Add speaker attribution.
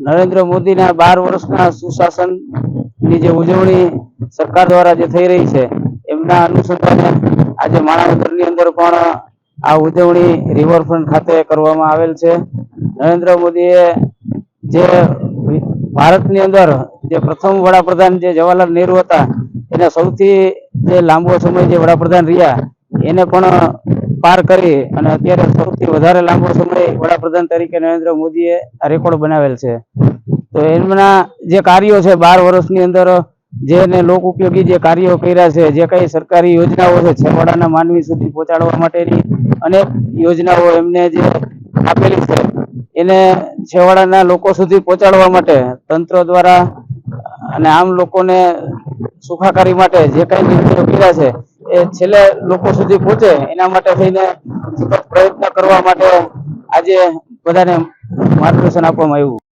Speaker 1: નરેન્દ્ર મોદીના 12 વર્ષના સુશાસનની જે ઉજવણી સરકાર દ્વારા જે થઈ રહી છે એમના અનુસંધાને આજે માણાવદરની અંદર પણ આ ઉજવણી રિવરફ્રન્ટ ખાતે કરવામાં આવેલ છે. નરેન્દ્ર મોદીએ જે ભારતની અંદર જે પ્રથમ વડાપ્રધાન જે જવાહરલાલ નહેરુ હતા એને સૌથી જે લાંબો સમય જે વડાપ્રધાન રહ્યા એને પણ પાર કરી અને અત્યારે સૌથી વધારે લાંબો સમય વડાપ્રધાન તરીકે નરેન્દ્ર મોદીએ આ રેકોર્ડ બનાવેલ છે. તો એમના જે કાર્યો છે 12 વર્ષની અંદર જેને લોક ઉપયોગી જે કાર્યો કર્યા છે, જે કઈ સરકારી યોજનાઓ છે છેવાડાના માનવી સુધી પહોંચાડવા માટેની અનેક યોજનાઓ એમને જે આપેલી છે એને છેવાડાના લોકો સુધી પહોંચાડવા માટે તંત્ર દ્વારા અને આમ લોકોને સુખાકારી માટે જે કઈ નિર્ણયો કર્યા છે એ છેલ્લે લોકો સુધી પહોંચે એના માટે થઈને પ્રયત્ન કરવા માટે આજે બધાને માર્ગદર્શન આપવામાં આવ્યું.